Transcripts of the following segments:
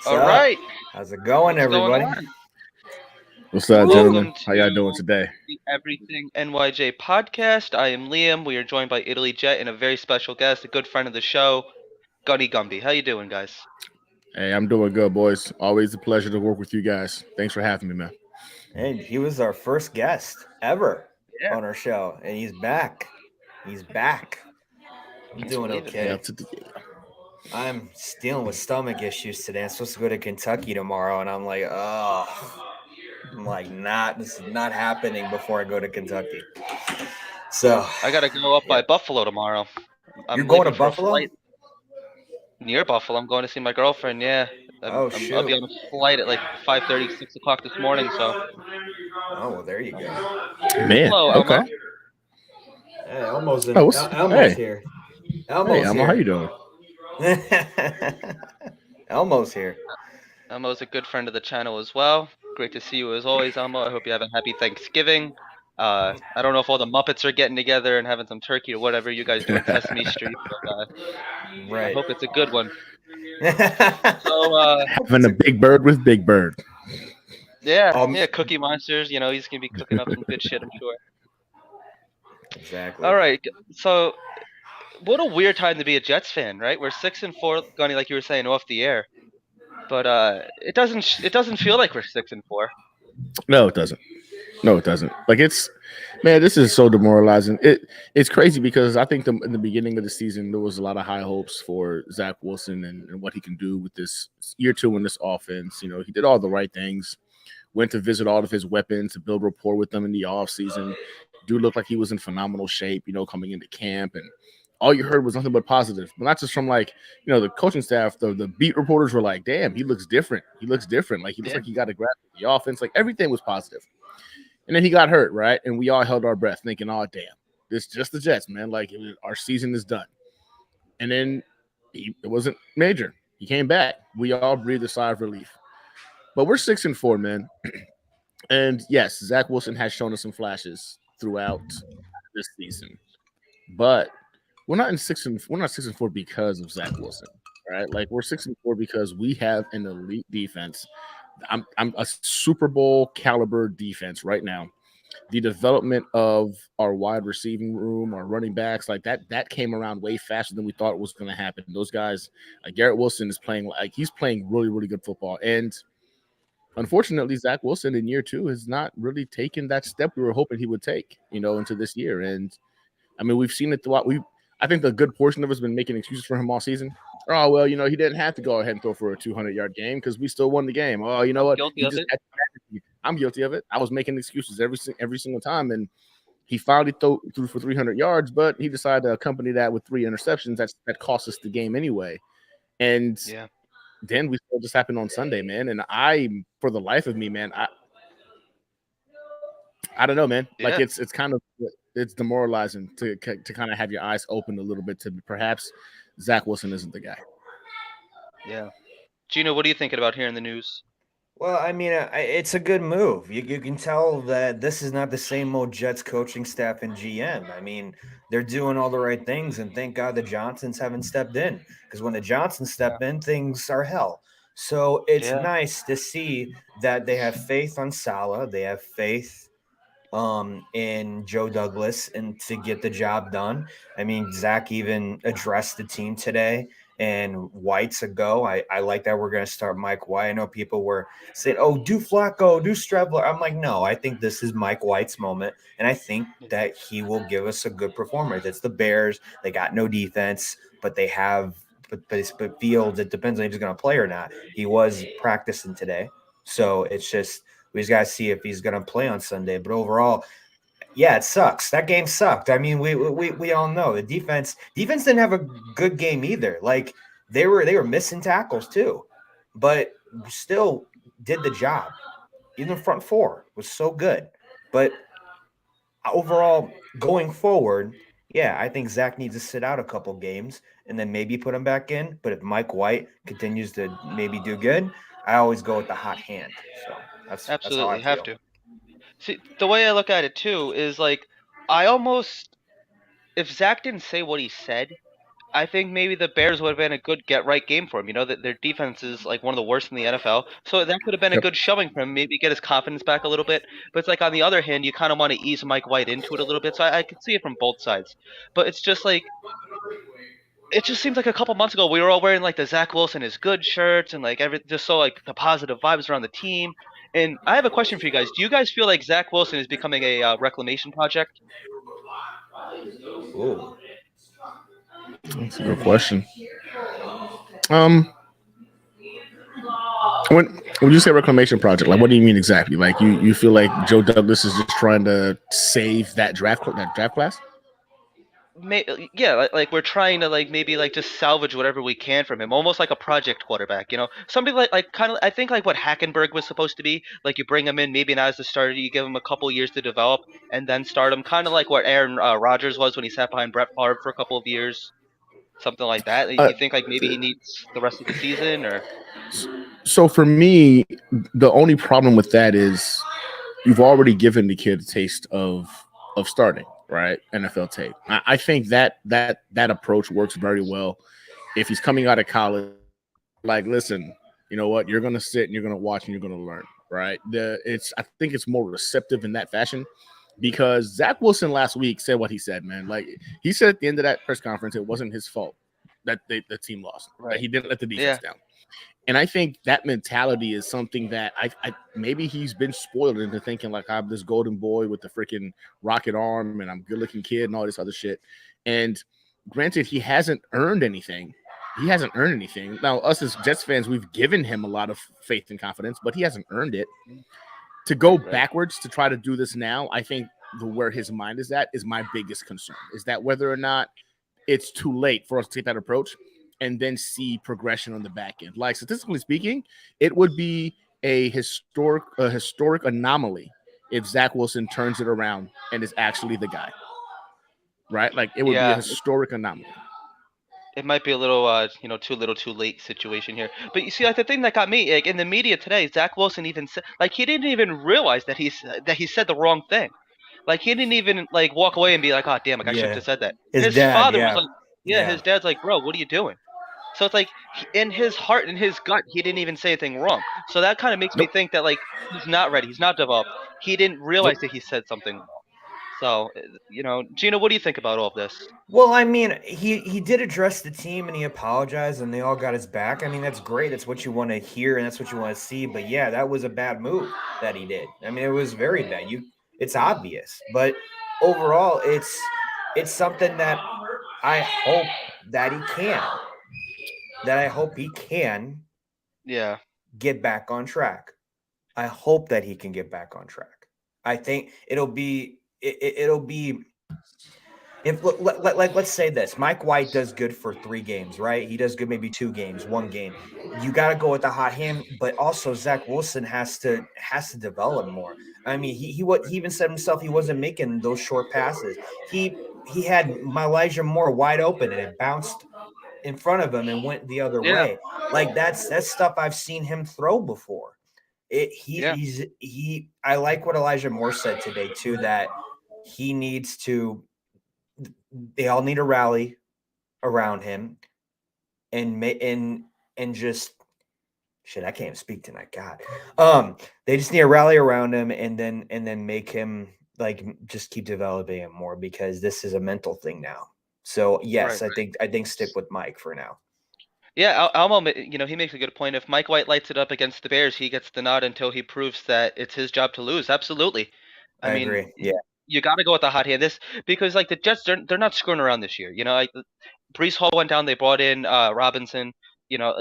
All right. How's it going, What's going everybody? on? What's up, gentlemen? Welcome How y'all doing to today? the Everything NYJ podcast. I am Liam. We are joined by NYJ and a very special guest, a good friend of the show, Gunny Gumby. How you doing, guys? Hey, I'm doing good, boys. Always a pleasure to work with you guys. Thanks for having me, man. And he was our first guest ever Yeah, on our show, and he's back. He's back. I'm can't doing believe it. okay. Up to the I'm dealing with stomach issues today. I'm supposed to go to Kentucky tomorrow, and I'm like, oh, I'm like, this is not happening before I go to Kentucky. So, I gotta go up by yeah. Buffalo tomorrow. You're I'm going to leaving for a Buffalo? flight near Buffalo. I'm going to see my girlfriend. Yeah, Oh, I'll be shoot. on a flight at like 5:30, 6 o'clock this morning. So, Oh, well, there you go. man. hello, Okay. Elmo. Hey, Elmo's Oh, what's Elmo's hey? here. Hey, Elmo's Emma, how you here. doing? Elmo's here. Elmo's a good friend of the channel as well. Great to see you as always, Elmo. I hope you have a happy Thanksgiving. I don't know if all the Muppets are getting together and having some turkey or whatever you guys do in Sesame Street, but I Right. hope it's a good one. So, Having a big bird with Big Bird. Yeah, Cookie Monsters. You know, he's gonna be cooking up some good shit, I'm sure. Exactly. All right, so what a weird time to be a Jets fan, right? We're 6-4, Gunny, like you were saying off the air, but it doesn't feel like we're 6-4. No, it doesn't. No, it doesn't. Like man, this is so demoralizing. It's crazy because I think in the beginning of the season there was a lot of high hopes for Zach Wilson and what he can do with this year two in this offense. You know, he did all the right things. Went to visit all of his weapons to build rapport with them in the offseason. Dude looked like he was in phenomenal shape, you know, coming into camp. And all you heard was nothing but positive. But not just from like, you know, the coaching staff, the beat reporters were like, damn, he looks different. He looks different. Like he looks like he got a grasp of the offense. Like everything was positive. And then he got hurt, right? And we all held our breath thinking, oh, damn, this is just the Jets, man. Like our season is done. And then it wasn't major. He came back. We all breathed a sigh of relief. But we're 6-4, man. And yes, Zach Wilson has shown us some flashes throughout this season, but we're not 6-4 because of Zach Wilson, right? Like we're 6-4 because we have an elite defense. I'm a Super Bowl caliber defense right now. The development of our wide receiving room, our running backs, like that came around way faster than we thought it was going to happen. Those guys, Garrett Wilson is playing like he's playing really, really good football, and unfortunately, Zach Wilson in year two has not really taken that step we were hoping he would take, you know, into this year. And I mean, we've seen it throughout. I think the good portion of us been making excuses for him all season. Oh well, you know, he didn't have to go ahead and throw for a 200-yard game because we still won the game. Oh, you know I'm what? guilty He of just it. I'm guilty of it. I was making excuses every single time, and he finally threw for 300 yards, but he decided to accompany that with 3 interceptions. That cost us the game anyway. And Yeah. then we saw this happen on Sunday, man. And for the life of me, man, I don't know, man. Yeah. Like it's kind of it's demoralizing to kind of have your eyes open a little bit to perhaps Zach Wilson isn't the guy. Yeah. Gino, what are you thinking about hearing the news? Well, I mean, it's a good move. You can tell that this is not the same old Jets coaching staff and GM. I mean, they're doing all the right things, and thank God the Johnsons haven't stepped in because when the Johnsons step in, things are hell. So it's Yeah. nice to see that they have faith on Salah. They have faith in Joe Douglas and to get the job done. I mean, Zach even addressed the team today and White's a go. I like that we're going to start Mike White. I know people were saying, oh, do Flacco, do Strebler. I'm like, no, I think this is Mike White's moment. And I think that he will give us a good performance. It's the Bears. They got no defense, but they have but Fields, it depends on if he's going to play or not. He was practicing today. So it's just we just got to see if he's going to play on Sunday. But overall, yeah, it sucks. That game sucked. I mean, we all know the defense didn't have a good game either. Like they were missing tackles too, but still did the job. Even the front four was so good. But overall, going forward, yeah, I think Zach needs to sit out a couple games and then maybe put him back in. But if Mike White continues to maybe do good, I always go with the hot hand. So that's how I Absolutely have feel. to. See, the way I look at it too is like I almost if Zach didn't say what he said, I think maybe the Bears would have been a good get right game for him. You know that their defense is like one of the worst in the NFL, so that could have been a Yep. good shoving for him. Maybe get his confidence back a little bit. But it's like on the other hand, you kind of want to ease Mike White into it a little bit. So I could see it from both sides. But it's just like it just seems like a couple months ago we were all wearing like the Zach Wilson is good shirts and like every just so like the positive vibes around the team. And I have a question for you guys. Do you guys feel like Zach Wilson is becoming a reclamation project? Ooh. That's a good question. Um, when you say reclamation project, like what do you mean exactly? Like you feel like Joe Douglas is just trying to save that draft class? Yeah, like we're trying to like maybe like just salvage whatever we can from him, almost like a project quarterback. You know, somebody like kind of I think like what Hackenberg was supposed to be. Like you bring him in maybe not as the starter, you give him a couple years to develop, and then start him. Kind of like what Aaron Rodgers was when he sat behind Brett Favre for a couple of years, something like that. Uh, You think like maybe he needs the rest of the season, or so for me, the only problem with that is you've already given the kid a taste of starting, right? NFL tape. I think that approach works very well. If he's coming out of college, like, listen, you know what? You're gonna sit and you're gonna watch and you're gonna learn, right? I think it's more receptive in that fashion because Zach Wilson last week said what he said, man. Like he said at the end of that press conference, it wasn't his fault that the team lost. That right? he didn't let the defense Yeah, down. And I think that mentality is something that I maybe he's been spoiled into thinking like I'm this golden boy with the freaking rocket arm and I'm a good looking kid and all this other shit. And granted, he hasn't earned anything. He hasn't earned anything. Now, us as Jets fans, we've given him a lot of faith and confidence, but he hasn't earned it. To go right. backwards to try to do this now, I think where his mind is at is my biggest concern. Is that whether or not it's too late for us to take that approach and then see progression on the back end. Like statistically speaking, it would be a historic anomaly if Zach Wilson turns it around and is actually the guy. Right? Like it would be a Yeah, historic anomaly. it might be a little, too little, too late situation here. But you see, like the thing that got me, like in the media today, Zach Wilson even said, like he didn't even realize that he said the wrong thing. Like he didn't even like walk away and be like, "Oh, damn, like I shouldn't Yeah. have said that." His His dad. father was Yeah. like, "Yeah," Yeah. his dad's like, "Bro, what are you doing?" So it's like in his heart, in his gut, he didn't even say anything wrong. So that kind of makes me Nope. think that like he's not ready, he's not developed. He didn't Nope. realize that he said something wrong. So, Gina, what do you think about all of this? Well, I mean, he did address the team and he apologized and they all got his back. I mean, that's great. That's what you want to hear and that's what you want to see. But yeah, that was a bad move that he did. I mean, it was very bad. It's obvious. But overall, it's something that I hope that he can. That I hope he can Yeah, get back on track. I hope that he can get back on track. I think it'll be if like let's say this, Mike White does good for 3 games, right? He does good maybe 2 games, 1 game. You got to go with the hot hand, but also Zach Wilson has to develop more. I mean, he even said himself he wasn't making those short passes. He had my Elijah Moore wide open and it bounced in front of him and went the other yeah, way. Like that's stuff I've seen him throw before. yeah, I like what Elijah Moore said today too, that he needs to they all need to rally around him and just shit. I can't even speak tonight. God, they just need to rally around him and then make him like just keep developing him more because this is a mental thing now. So right. yes, I think stick with Mike for now. Yeah, Almo, he makes a good point. If Mike White lights it up against the Bears, he gets the nod until he proves that it's his job to lose. Absolutely. I I mean, agree. Yeah. you got to go with the hot hand. This because like the Jets, they're not screwing around this year. Like Brees Hall went down, they brought in Robinson.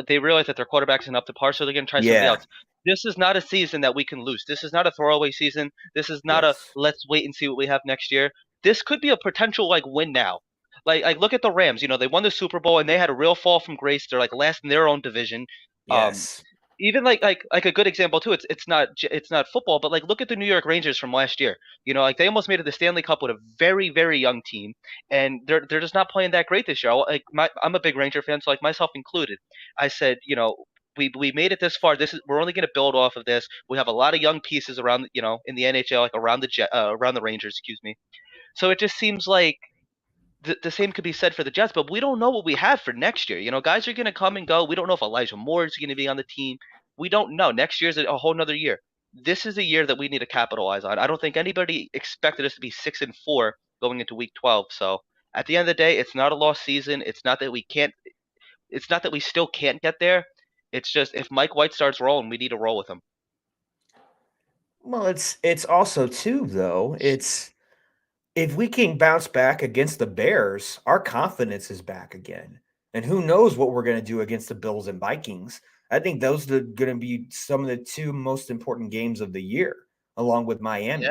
They realized that their quarterback's enough to par, so they're gonna try somebody Yeah. else. This is not a season that we can lose. This is not a throwaway season. This is not a Yes. let's wait and see what we have next year. This could be a potential like win now. Like look at the Rams. They won the Super Bowl and they had a real fall from grace. They're like last in their own division. Um, Yes. Even like a good example too. It's not football, but like look at the New York Rangers from last year. Like they almost made it to the Stanley Cup with a very very young team, and they're just not playing that great this year. I'm a big Ranger fan, so like myself included. I said, we made it this far. We're only going to build off of this. We have a lot of young pieces around, in the NHL, like around the Rangers, excuse me. So it just seems like the same could be said for the Jets, but we don't know what we have for next year. You know, guys are going to come and go. We don't know if Elijah Moore is going to be on the team. We don't know. Next year's a whole nother year. This is a year that we need to capitalize on. I don't think anybody expected us to be 6-4 going into Week 12. So at the end of the day, it's not a lost season. It's not that we can't. It's not that we still can't get there. It's just if Mike White starts rolling, we need to roll with him. Well, it's also too though. It's if we can bounce back against the Bears, our confidence is back again. And who knows what we're going to do against the Bills and Vikings. I think those are going to be some of the two most important games of the year, along with Miami.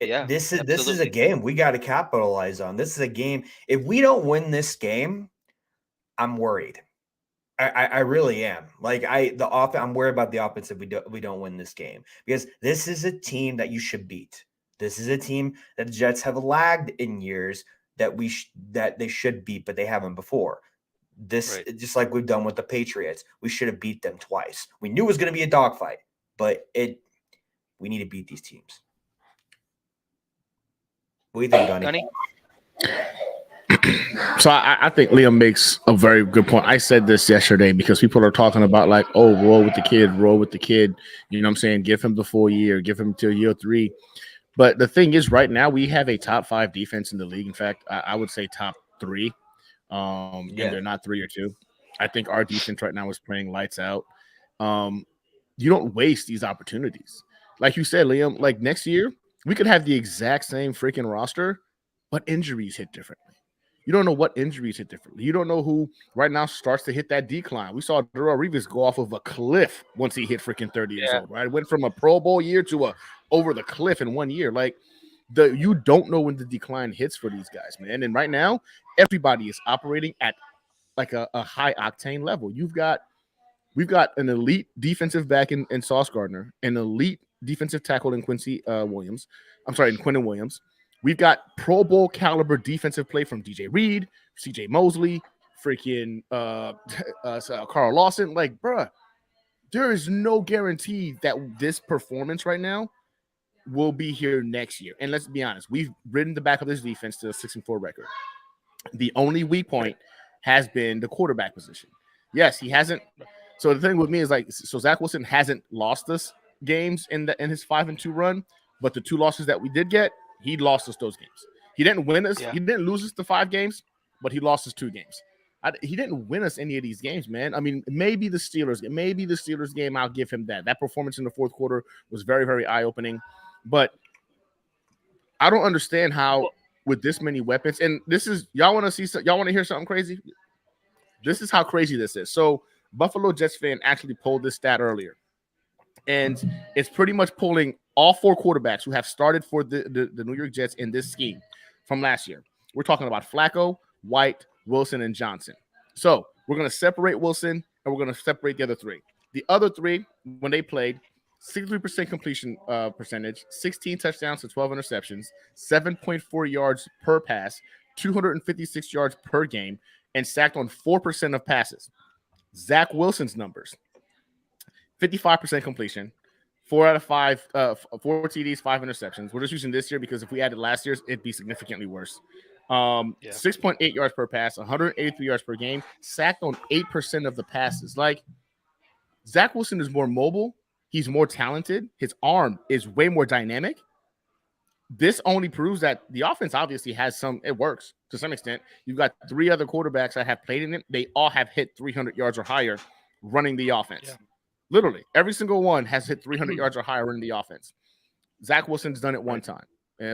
Yeah. This is a game we got to capitalize on. This is a game. If we don't win this game, I'm worried. I really am. I'm worried about the offense if we don't win this game, because this is a team that you should beat. This is a team that the Jets have lagged in years that that they should beat, but they haven't before. Just like we've done with the Patriots, we should have beat them twice. We knew it was going to be a dogfight, but we need to beat these teams. What do you think, Gunny? So I think Liam makes a very good point. I said this yesterday because people are talking about like, oh, roll with the kid. You know what I'm saying? Give him the full year. Give him till year 3. But the thing is, right now we have a top 5 defense in the league. In fact, I would say top 3. And they're not 3 or 2. I think our defense right now is playing lights out. You don't waste these opportunities. Like you said, Liam, like next year, we could have the exact same freaking roster, but injuries hit differently. You don't know what injuries hit differently. You don't know who right now starts to hit that decline. We saw Darrelle Revis go off of a cliff once he hit freaking 30 years old, right? It went from a Pro Bowl year to a over the cliff in 1 year. Like you don't know when the decline hits for these guys, man. And right now, everybody is operating at like a high octane level. We've got an elite defensive back in Sauce Gardner, an elite defensive tackle in Quinton Williams. We've got Pro Bowl caliber defensive play from DJ Reed, CJ Mosley, freaking Carl Lawson. Like, bruh, there is no guarantee that this performance right now will be here next year. And let's be honest, we've ridden the back of this defense to a 6-4 record. The only weak point has been the quarterback position. Yes, he hasn't. So the thing with me is so Zach Wilson hasn't lost us games in his 5-2 run, but the 2 losses that we did get, he lost us those games. He didn't win us. Yeah. He didn't lose us the 5 games, but he lost us 2 games. He didn't win us any of these games, man. I mean, maybe the Steelers game, I'll give him that. That performance in the 4th quarter was very, very eye-opening. But I don't understand how with this many weapons, and this is y'all want to hear something crazy? This is how crazy this is. So Buffalo Jets fan actually pulled this stat earlier. And it's pretty much pulling all 4 quarterbacks who have started for the New York Jets in this scheme from last year. We're talking about Flacco, White, Wilson, and Johnson. So we're going to separate Wilson, and we're going to separate the other 3. The other 3, when they played, 63% completion percentage, 16 touchdowns to 12 interceptions, 7.4 yards per pass, 256 yards per game, and sacked on 4% of passes. Zach Wilson's numbers: 55% completion, 4 out of 5, 4 TDs, 5 interceptions. We're just using this year because if we added last year's, it'd be significantly worse. 6.8 yards per pass, 183 yards per game, sacked on 8% of the passes. Like, Zach Wilson is more mobile. He's more talented. His arm is way more dynamic. This only proves that the offense obviously it works to some extent. You've got 3 other quarterbacks that have played in it. They all have hit 300 yards or higher running the offense. Yeah. Literally, every single one has hit 300 yards or higher running the offense. Zach Wilson's done it one time,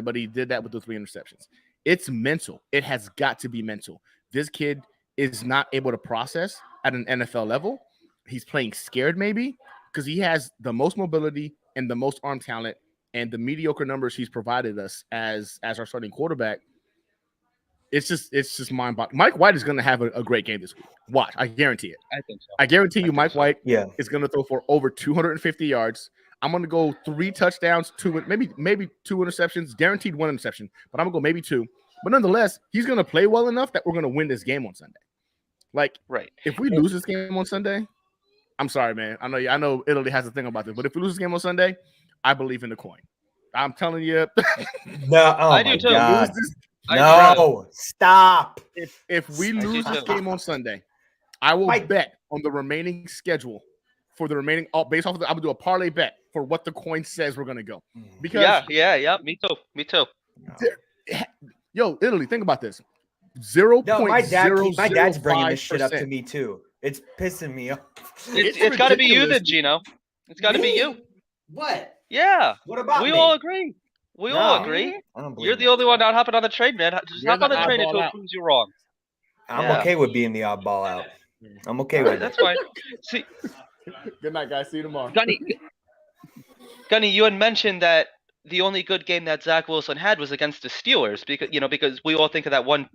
but he did that with the 3 interceptions. It's mental. It has got to be mental. This kid is not able to process at an NFL level. He's playing scared maybe because he has the most mobility and the most arm talent, and the mediocre numbers he's provided us as our starting quarterback. It's just mind-boggling. Mike White is going to have a great game this week. Watch, I guarantee it. I think so. I guarantee you, Mike White is going to throw for over 250 yards. I'm going to go 3 touchdowns, 2 maybe 2 interceptions, guaranteed 1 interception, but I'm going to go maybe 2. But nonetheless, he's going to play well enough that we're going to win this game on Sunday. Like, if we lose this game on Sunday, I'm sorry, man. I know Italy has a thing about this, but if we lose this game on Sunday, I believe in the coin. I'm telling you. No, oh I do too. No, stop. If we I do lose this too. game on Sunday, I will Mike. bet on the remaining schedule for the remaining. Based off of I'm gonna do a parlay bet for what the coin says we're gonna go. Because Yeah. Me too. yo, Italy, think about this. 0.005%. No, my dad's bringing this shit up to me too. It's pissing me off. It's got to be you ridiculous. then, Gino. It's got to be you. What? Yeah. What about We me? all agree. We all agree. I don't believe You're the that. only one not hopping on the train, man. Just You're hop the on the train oddball until it out. proves you wrong. I'm Yeah. okay with being the oddball out. I'm okay All with right, it. that's fine. See, Good night, guys. See you tomorrow. Gunny, you had mentioned that the only good game that Zach Wilson had was against the Steelers because we all think of that one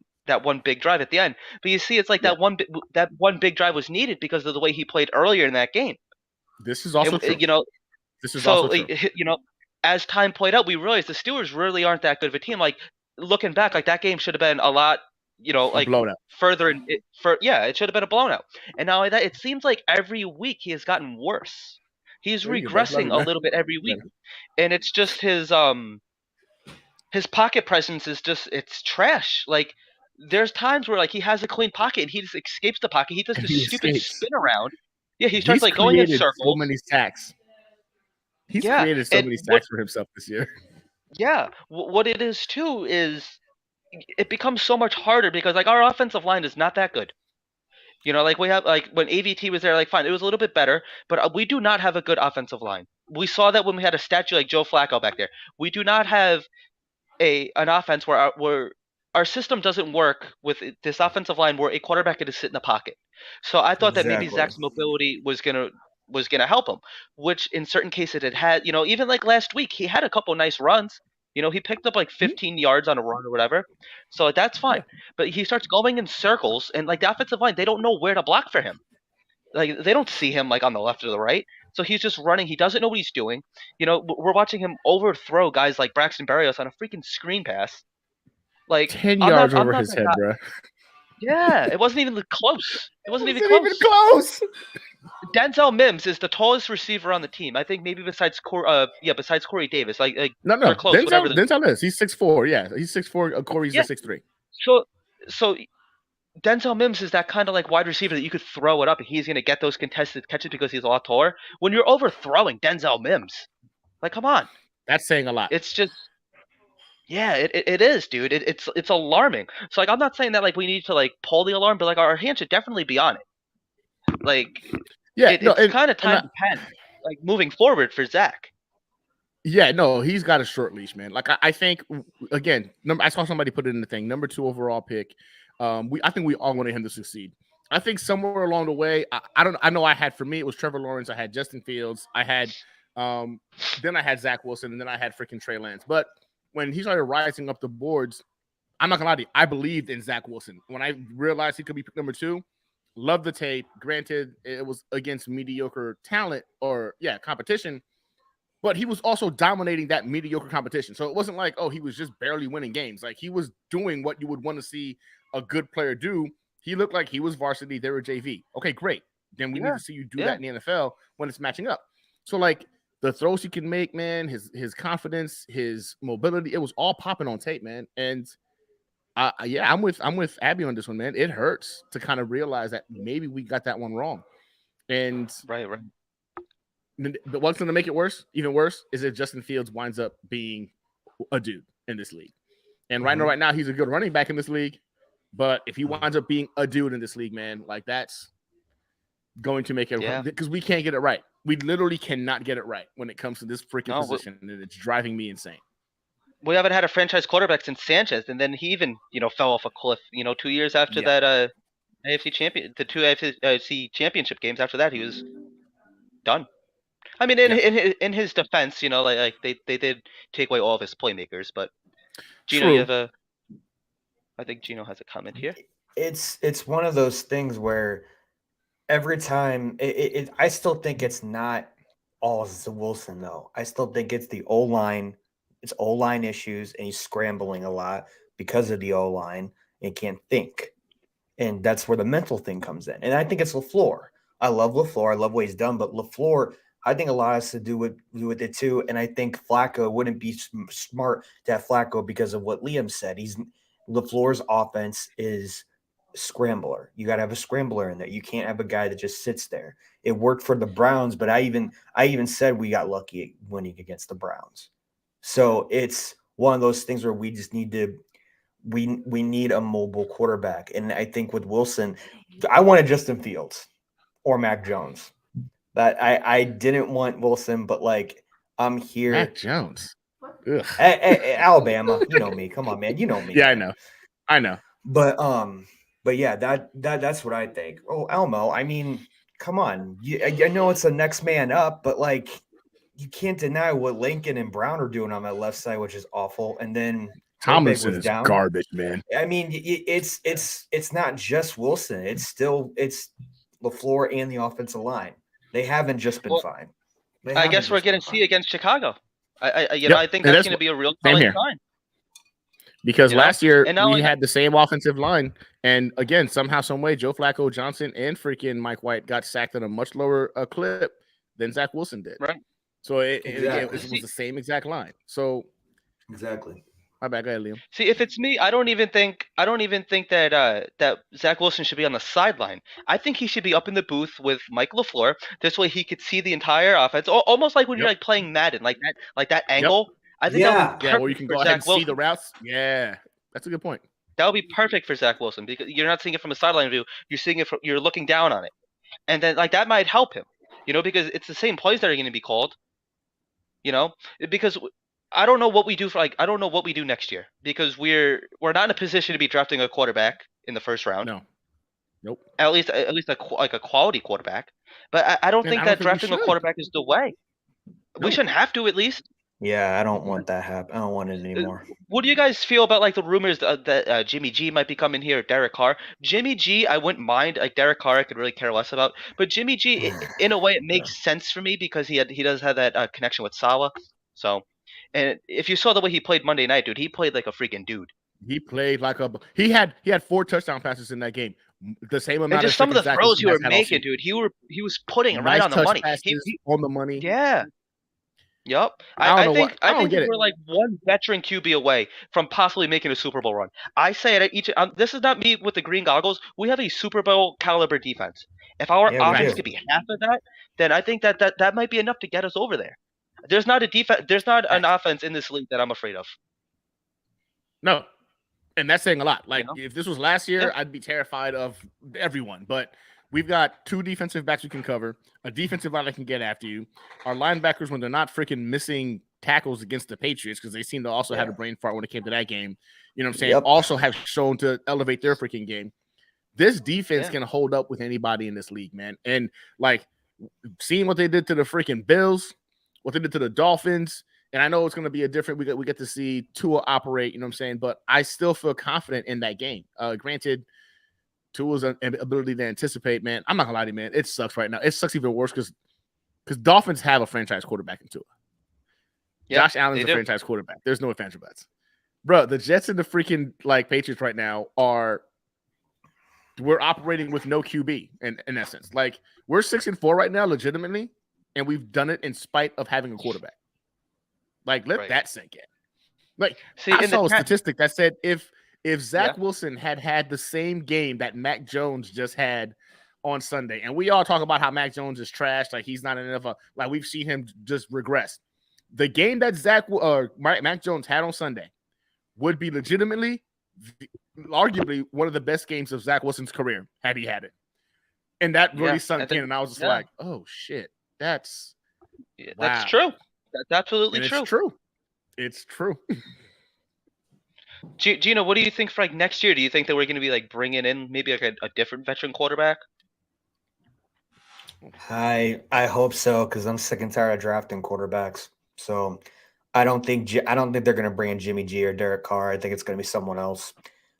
big drive at the end. But you see, it's like that one big drive was needed because of the way he played earlier in that game. This is also And, true. This is also true. As time played out, we realized the Steelers really aren't that good of a team. Like looking back, like that game should have been a lot, like blown out. further in it. It should have been a blown out. And now that it seems like every week he has gotten worse. He's regressing a little bit every week, and it's just his pocket presence is it's trash. Like there's times where like he has a clean pocket and he just escapes the pocket. He does this stupid spin around. Yeah, he starts like going in circles. So many sacks. He's created so many sacks for himself this year. Yeah, what it is too is it becomes so much harder because like our offensive line is not that good. Like we have like when AVT was there, like fine, it was a little bit better, but we do not have a good offensive line. We saw that when we had a statue like Joe Flacco back there. We do not have an offense where our system doesn't work with this offensive line where a quarterback can just sit in the pocket. So I thought that maybe Zach's mobility was gonna help him, which in certain cases it had. Even like last week, he had a couple nice runs. He picked up like 15 yards on a run or whatever. So that's fine. But he starts going in circles, and like the offensive line, they don't know where to block for him. Like they don't see him like on the left or the right. So he's just running. He doesn't know what he's doing. We're watching him overthrow guys like Braxton Berrios on a freaking screen pass. Like 10 yards over his head, bro. Yeah, it wasn't even close. It wasn't even close. Denzel Mims is the tallest receiver on the team. I think maybe besides Corey Davis. Like no. they're close. Denzel is. He's 6'4". Yeah, he's 6'4". Corey's a 6'3". So Denzel Mims is that kind of like wide receiver that you could throw it up and he's gonna get those contested catches because he's a lot taller. When you're overthrowing Denzel Mims, like come on. That's saying a lot. It's just it is, dude. It's alarming. So like I'm not saying that like we need to like pull the alarm, but like our hands should definitely be on it. Like it's kind of time to pen, like moving forward for Zach. Yeah, no, he's got a short leash, man. Like I think again, I saw somebody put it in the thing. Number 2 overall pick. I think we all wanted him to succeed. I think somewhere along the way, I know I had for me it was Trevor Lawrence. I had Justin Fields. I had then I had Zach Wilson, and then I had freaking Trey Lance. But when he started rising up the boards, I'm not gonna lie to you, I believed in Zach Wilson. When I realized he could be pick number 2, loved the tape. Granted, it was against mediocre talent or competition, but he was also dominating that mediocre competition. So it wasn't like, oh, he was just barely winning games. Like he was doing what you would want to see a good player do. He looked like he was varsity. They were JV. Okay, great. Then we need to see you do that in the NFL when it's matching up. So like the throws he can make, man, his confidence, his mobility, it was all popping on tape, man. And I'm with Abby on this one, man. It hurts to kind of realize that maybe we got that one wrong. And right. But what's going to make it worse, even worse, is if Justin Fields winds up being a dude in this league. And right now, he's a good running back in this league. But if he winds up being a dude in this league, man, like that's going to make it because we can't get it right. We literally cannot get it right when it comes to this freaking position, and it's driving me insane. We haven't had a franchise quarterback since Sanchez, and then he even fell off a cliff. 2 years after that AFC champion, the 2 AFC championship games after that, he was done. I mean, in his defense, like they did take away all of his playmakers, but Gino, I think Gino has a comment here. It's one of those things where every time I still think it's not all Wilson though. I still think it's the O-line. It's O-line issues, and he's scrambling a lot because of the O-line and can't think. And that's where the mental thing comes in. And I think it's LaFleur. I love LaFleur. I love what he's done, but LaFleur, I think a lot has to do with it too. And I think Flacco wouldn't be smart to have Flacco because of what Liam said. LaFleur's offense is scrambler. You got to have a scrambler in there. You can't have a guy that just sits there. It worked for the Browns, but I even said we got lucky winning against the Browns. So it's one of those things where we just need to we need a mobile quarterback. And I think with Wilson, I wanted Justin Fields or Mac Jones. But I didn't want Wilson, but like I'm here. Mac Jones. Alabama, you know me. Come on, man. You know me. Yeah, man. I know. But yeah, that's what I think. Oh, Elmo, I mean, come on. I know it's the next man up, but like you can't deny what Lincoln and Brown are doing on that left side, which is awful. And then Tomlinson is down. Garbage, man. I mean, it's not just Wilson. It's LaFleur and the offensive line. They haven't just been fine. I guess we're going to see against Chicago. I think that's going to be a real telling sign. Because last year we had the same offensive line, and again, somehow, some way, Joe Flacco, Johnson, and freaking Mike White got sacked at a much lower clip than Zach Wilson did. Right. So it was the same exact line. So exactly. My bad, go ahead, Liam. See, if it's me, I don't even think that that Zach Wilson should be on the sideline. I think he should be up in the booth with Mike LaFleur. This way, he could see the entire offense, almost like when you're like playing Madden, like that angle. Yep. I think that would be perfect where you can go for ahead and Zach Wilson. see the routes. Yeah, that's a good point. That would be perfect for Zach Wilson because you're not seeing it from a sideline view. You're seeing it from, you're looking down on it, and then like that might help him, because it's the same plays that are going to be called. Because I don't know what we do I don't know what we do next year because we're not in a position to be drafting a quarterback in the first round. No. Nope. At least a quality quarterback. But I don't think that drafting a quarterback is the way. No. We shouldn't have to, at least. Yeah, I don't want that happen. I don't want it anymore. What do you guys feel about like the rumors that Jimmy G might be coming here, Derek Carr? Jimmy G, I wouldn't mind. Like Derek Carr, I could really care less about. But Jimmy G, in a way, it makes sense for me because he does have that connection with Salah. So, and if you saw the way he played Monday night, dude, he played like a freaking dude. He played like a. He had 4 touchdown passes in that game. The same amount. And just some of the throws you were making, dude. He was putting it right on the money. On the money. Yeah. Yep. I think we're like one veteran QB away from possibly making a Super Bowl run. I say it at each. This is not me with the green goggles. We have a Super Bowl caliber defense. If our offense could be half of that, then I think that might be enough to get us over there. There's not a defense. There's not an offense in this league that I'm afraid of. No, and that's saying a lot. Like if this was last year, I'd be terrified of everyone. But we've got 2 defensive backs we can cover, a defensive line that can get after you. Our linebackers, when they're not freaking missing tackles against the Patriots, because they seem to also have a brain fart when it came to that game. You know what I'm saying? Also have shown to elevate their freaking game. This defense can hold up with anybody in this league, man. And like seeing what they did to the freaking Bills, what they did to the Dolphins, and I know it's going to be a different. We get to see Tua operate. You know what I'm saying? But I still feel confident in that game. Granted, Tua's ability to anticipate, man. I'm not gonna lie to you, man. It sucks right now. It sucks even worse because Dolphins have a franchise quarterback in Tua. Josh Allen's a franchise quarterback. There's no advantage bets, bro. The Jets and the freaking Patriots right now we're operating with no QB in essence. Like we're 6-4 right now, legitimately, and we've done it in spite of having a quarterback. Like let that sink in. Like I saw a statistic that said if Zach Wilson had the same game that Mac Jones just had on Sunday, and we all talk about how Mac Jones is trash, like he's not enough, like we've seen him just regress. The game that Mac Jones had on Sunday would be legitimately, arguably one of the best games of Zach Wilson's career had he had it, and that really sunk in. And I was just like, "Oh shit, that's true. That's absolutely true. It's true. It's true." Gino, what do you think for like next year? Do you think that we're going to be like bringing in maybe like a different veteran quarterback? I hope so because I'm sick and tired of drafting quarterbacks. So I don't think they're going to bring in Jimmy G or Derek Carr. I think it's going to be someone else.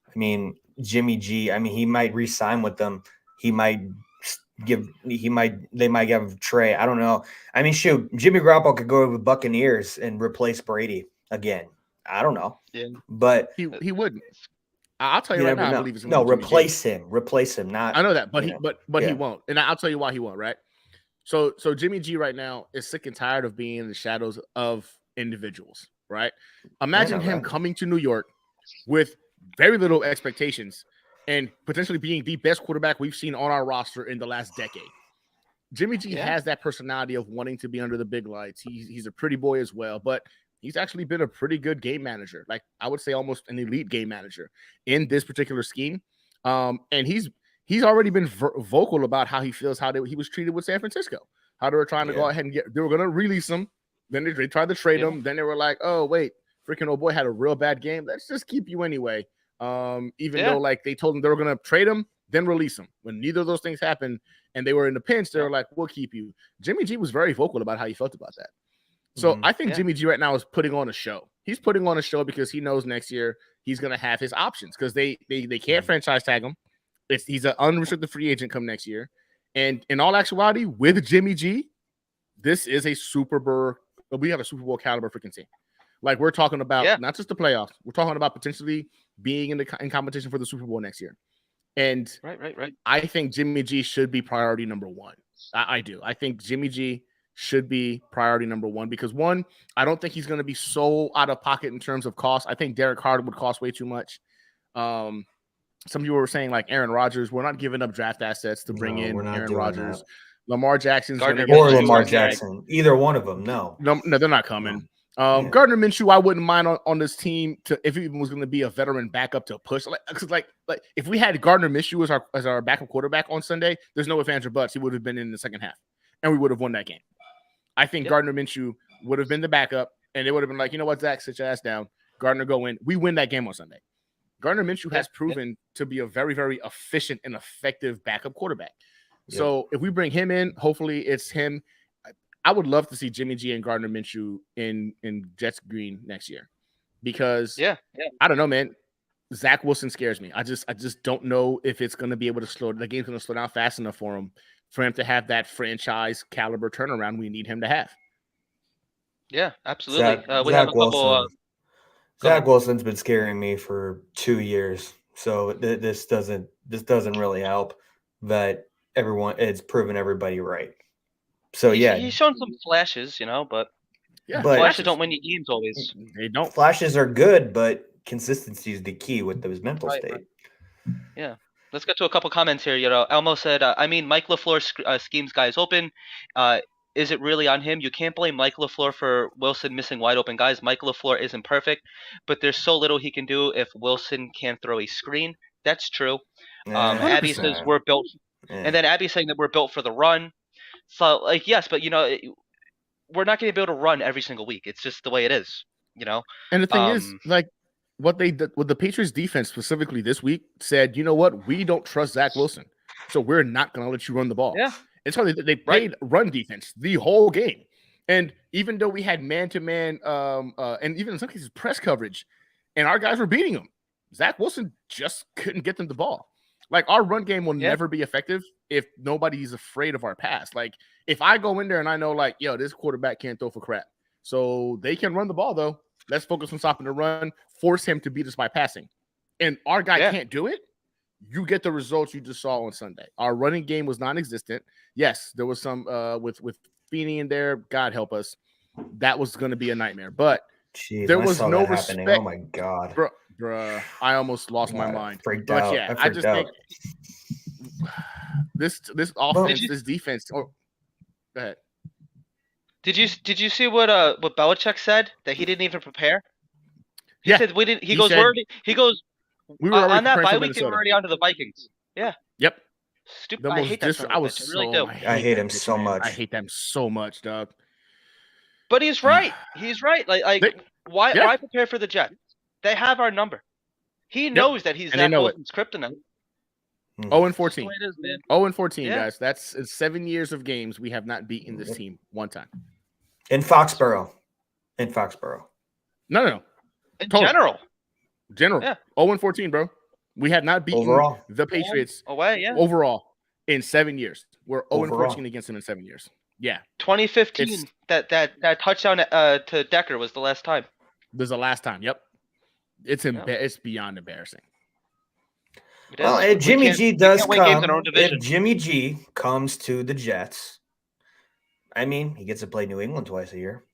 I mean, Jimmy G. I mean, he might re-sign with them. They might give Trey. I don't know. I mean, shoot, Jimmy Garoppolo could go to the Buccaneers and replace Brady again. I don't know. Yeah. But he wouldn't. I'll tell you right now. I believe he's going to replace him. Replace him. Not. I know that, but he won't. And I'll tell you why he won't. Right. So Jimmy G right now is sick and tired of being in the shadows of individuals. Right. Imagine him coming to New York with very little expectations and potentially being the best quarterback we've seen on our roster in the last decade. Jimmy G has that personality of wanting to be under the big lights. He's a pretty boy as well, but he's actually been a pretty good game manager. Like I would say almost an elite game manager in this particular scheme. And he's already been vocal about how he feels, how he was treated with San Francisco, how they were trying to go ahead and they were going to release him. Then they tried to trade him. Then they were like, oh, wait, freaking old boy had a real bad game. Let's just keep you anyway. Even though like they told him they were going to trade him, then release him. When neither of those things happened and they were in the pinch, they were like, we'll keep you. Jimmy G was very vocal about how he felt about that. So I think Jimmy G right now is putting on a show. He's putting on a show because he knows next year he's going to have his options because they can't franchise tag him. He's an unrestricted free agent come next year. And in all actuality, with Jimmy G, this is a we have a Super Bowl caliber freaking team. Like we're talking about not just the playoffs. We're talking about potentially being in competition for the Super Bowl next year. And right. I think Jimmy G should be priority number one. I do. I think Jimmy G should be priority number one because one, I don't think he's going to be so out of pocket in terms of cost. I think Derek Carr would cost way too much. Some people were saying like Aaron Rodgers. We're not giving up draft assets to bring in Aaron Rodgers. Lamar Jackson's or Lamar Jackson. Either one of them. No, they're not coming. Gardner Minshew, I wouldn't mind on this team if he even was going to be a veteran backup to push. Like if we had Gardner Minshew as our backup quarterback on Sunday, there's no ifs, ands, or buts. He would have been in the second half, and we would have won that game. I think Gardner Minshew would have been the backup, and they would have been like, you know what, Zach, sit your ass down. Gardner, go in. We win that game on Sunday. Gardner Minshew has proven to be a very, very efficient and effective backup quarterback. So if we bring him in, hopefully it's him. I would love to see Jimmy G and Gardner Minshew in Jets green next year because I don't know, man. Zach Wilson scares me. I just don't know if it's going to be able to the game's going to slow down fast enough for him to have that franchise caliber turnaround we need him to have. Yeah, absolutely. We have a couple. Zach Wilson's been scaring me for 2 years, so this doesn't really help. But it's proven everybody right. So he's shown some flashes, but flashes don't win you games always. They don't. Flashes are good, but consistency is the key with his mental state. Right. Yeah. Let's get to a couple comments here. Elmo said, Mike LaFleur schemes guys open. Is it really on him? You can't blame Mike LaFleur for Wilson missing wide open guys. Mike LaFleur isn't perfect, but there's so little he can do if Wilson can't throw a screen. That's true. Abby says we're built. And then Abby's saying that we're built for the run. So, yes, but, we're not going to be able to run every single week. It's just the way it is, And the thing is, what the Patriots defense specifically this week said, you know what? We don't trust Zach Wilson, so we're not going to let you run the ball. Yeah. And so they played run defense the whole game. And even though we had man-to-man and even in some cases press coverage, and our guys were beating them, Zach Wilson just couldn't get them the ball. Like, our run game will never be effective if nobody's afraid of our pass. Like, if I go in there and I know, like, this quarterback can't throw for crap. So they can run the ball, though. Let's focus on stopping the run, force him to beat us by passing. And our guy can't do it. You get the results you just saw on Sunday. Our running game was non-existent. Yes, there was some with Feeney in there. God help us. That was going to be a nightmare. But there was no respect. Oh, my God. Bruh, I almost lost my mind. Freaked out. Yeah, I just think this offense, this defense. Oh, go ahead. Did you see what Belichick said? That he didn't even prepare. He said we didn't. He goes we were on that bye week. They were already onto the Vikings. Yeah. Yep. Stupid. I hate that. I hate him so much. I hate them so much, dog. But he's right. He's right. Why prepare for the Jets? They have our number. He knows that he's Zach Wilson's kryptonite. 0-14. 0-14, Yeah. guys. That's 7 years of games we have not beaten this team one time. In Foxborough. No. In general. Yeah. 0-14, bro. We have not beaten the Patriots overall in 7 years. We're 0-14 against them in 7 years. Yeah. 2015. That touchdown to Decker was the last time. There's the last time. Yep. It's beyond embarrassing. Well, if Jimmy G does come, if Jimmy G comes to the Jets, he gets to play New England twice a year.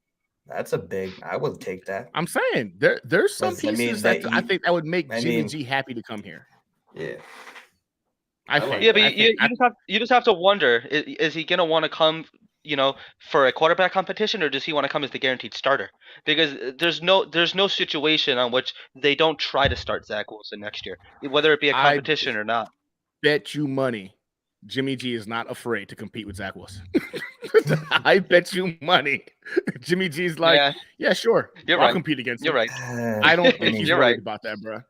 That's a big. I would take that. I'm saying there's some I mean, pieces that I think that would make I Jimmy mean- G happy to come here. Yeah. I like think. Yeah, but I think. you just have to wonder: is he gonna want to come, for a quarterback competition, or does he want to come as the guaranteed starter? Because there's no situation on which they don't try to start Zach Wilson next year, whether it be a competition or not. Bet you money, Jimmy G is not afraid to compete with Zach Wilson. I bet you money, Jimmy G's like, yeah, sure, You're I'll right. compete against him. You're right. I don't think he's You're worried right. about that, bro.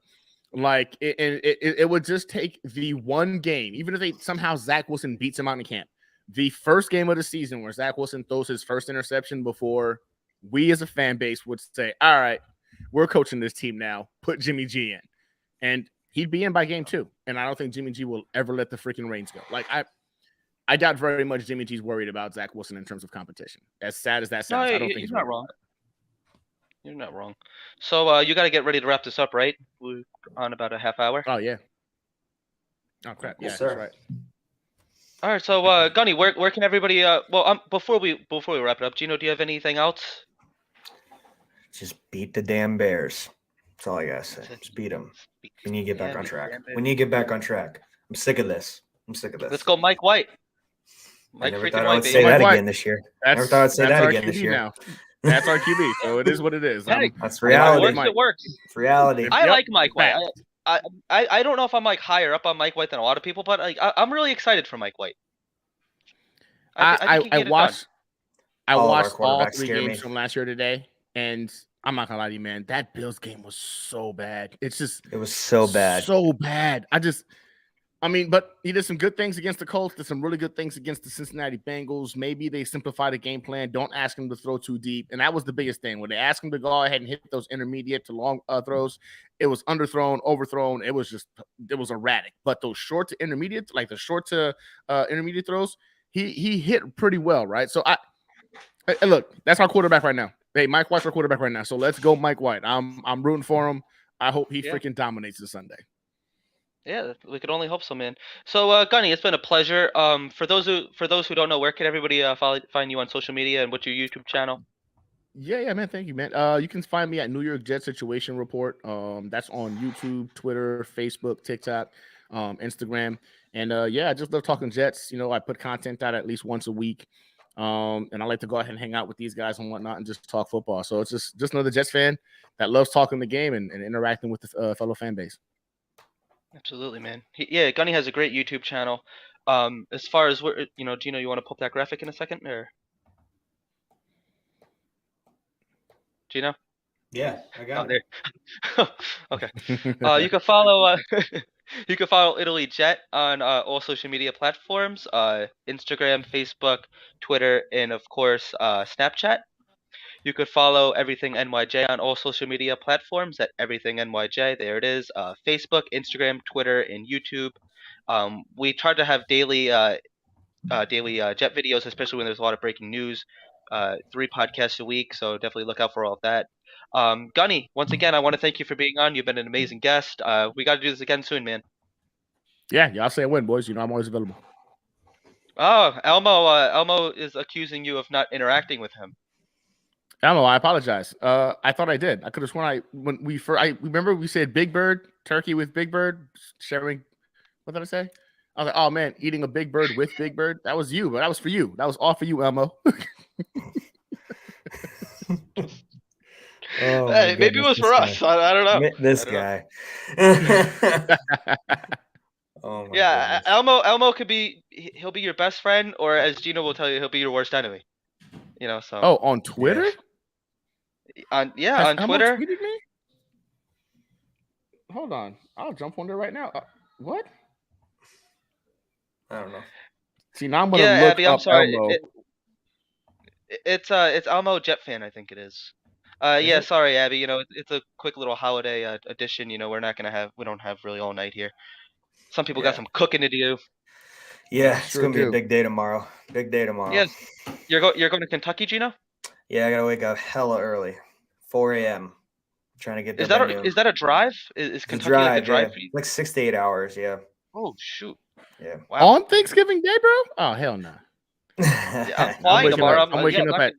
Like it would just take the one game, even if they somehow Zach Wilson beats him out in camp, the first game of the season where Zach Wilson throws his first interception before we as a fan base would say, all right, we're coaching this team now, put Jimmy G in. And he'd be in by game 2. And I don't think Jimmy G will ever let the freaking reins go. Like I doubt very much Jimmy G's worried about Zach Wilson in terms of competition. As sad as that sounds, No, I don't think you're he's not wrong. You're not wrong. So you got to get ready to wrap this up, right? We're on about a half hour. Oh yeah. Oh crap! Yes, Yeah, sir. that's right. All right. So Gunny, where can everybody? Before we wrap it up, Gino, do you have anything else? Just beat the damn Bears. That's all I gotta say. Just beat them. We need to get back on track. We need to get back on track. I'm sick of this. Let's go, Mike White. I never thought freaking I would White, say baby. that Mike again this year. Never thought I'd say that's that our again QB this year. now. That's our QB, so it is what it is. Hey, That's If reality. it works. It's reality. I Yep, like Mike White. fact. I don't know if I'm like higher up on Mike White than a lot of people, but like I'm really excited for Mike White. I think he can get it done. I All of our watched all quarterbacks 3 scare games me. from last year today, and I'm not gonna lie to you, man. That Bills game was so bad. It's just It was so bad. so bad. But he did some good things against the Colts, did some really good things against the Cincinnati Bengals. Maybe they simplify the game plan. Don't ask him to throw too deep. And that was the biggest thing. When they asked him to go ahead and hit those intermediate to long throws, it was underthrown, overthrown. It was erratic. But those short to intermediate, like the short to intermediate throws, he hit pretty well, right? So look, that's our quarterback right now. Hey, Mike White's our quarterback right now. So let's go, Mike White. I'm rooting for him. I hope he freaking dominates this Sunday. Yeah, we could only hope so, man. So, Gunny, it's been a pleasure. For those who don't know, where can everybody find you on social media, and what's your YouTube channel? Yeah, man. Thank you, man. You can find me at New York Jets Situation Report. That's on YouTube, Twitter, Facebook, TikTok, Instagram, and I just love talking Jets. I put content out at least once a week, and I like to go ahead and hang out with these guys and whatnot and just talk football. So it's just another Jets fan that loves talking the game and interacting with the fellow fan base. Absolutely, man. Gunny has a great YouTube channel. As far as Gino, you want to pop that graphic in a second, or Gino? Yeah, I got it. Okay. You can follow you can follow Italy Jet on all social media platforms: Instagram, Facebook, Twitter, and of course Snapchat. You could follow Everything NYJ on all social media platforms at Everything NYJ. There it is. Facebook, Instagram, Twitter, and YouTube. We try to have daily Jet videos, especially when there's a lot of breaking news. 3 podcasts a week, so definitely look out for all of that. Gunny, once again, I want to thank you for being on. You've been an amazing guest. We got to do this again soon, man. Yeah, y'all say when, boys. I'm always available. Oh, Elmo is accusing you of not interacting with him. Elmo, I apologize. I thought I did. I could have sworn I remember we said Big Bird, turkey with Big Bird, sharing. What did I say? I was like, oh man, eating a Big Bird with Big Bird. That was you, but that was for you. That was all for you, Elmo. Hey, maybe it was for us. I don't know. This guy. Oh my Yeah, goodness. Elmo could be. He'll be your best friend, or as Gino will tell you, he'll be your worst enemy. So. Oh, on Twitter? On Elmo Twitter. tweeted me? Hold on, I'll jump on there right now. What? I don't know. See, now I'm gonna look Abby, I'm up sorry. Elmo. It's Elmo Jet fan, I think it is. Is it? Sorry, Abby. It's a quick little holiday edition. We don't have really all night here. Some people got some cooking to do. Yeah, it's gonna be a big day tomorrow. Big day tomorrow. Yes, you're going to Kentucky, Gino? Yeah, I gotta wake up hella early, 4 a.m. Trying to get there. Is that a drive? Is Kentucky like a drive for you? Like 6 to 8 hours. Yeah. Oh shoot! Yeah. Wow. On Thanksgiving Day, bro? Oh hell no. Yeah, I'm flying tomorrow. I'm waking up at.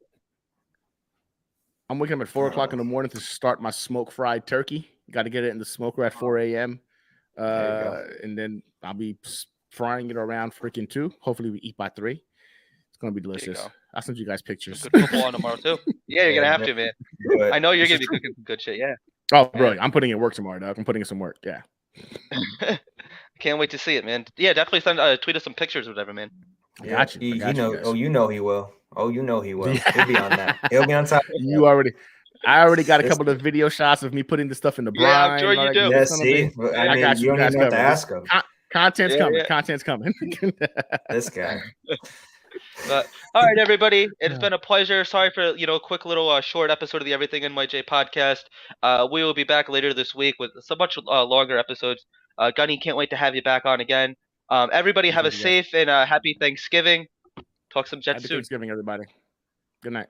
I'm waking up at 4:00 in the morning to start my smoke fried turkey. Got to get it in the smoker at 4 a.m. And then I'll be frying it around freaking 2. Hopefully we eat by 3. It's gonna be delicious. go. I'll send you guys pictures. Some good football on tomorrow too. Yeah, you're gonna have to, man. I know you're gonna be cooking some good shit. Yeah. Oh, bro, I'm putting in work tomorrow, dog. I'm putting in some work. Yeah. Can't wait to see it, man. Yeah, definitely send tweet us some pictures or whatever, man. I got you. I got you guys. Oh, you know he will. Oh, you know he will. Yeah. He'll be on that. He'll be on top. I already got a couple of video shots of me putting the stuff in the brine. Yeah, I'm sure you do. Yeah, see, I mean, got you don't even have to ask him. Content's coming. Content's coming. This guy. But all right, everybody, it's been a pleasure. Sorry for a quick little short episode of the Everything NYJ podcast. We will be back later this week with so much longer episodes. Gunny, can't wait to have you back on again. Everybody have a safe and happy Thanksgiving. Talk some Jets soon. Happy Thanksgiving, everybody. Good night.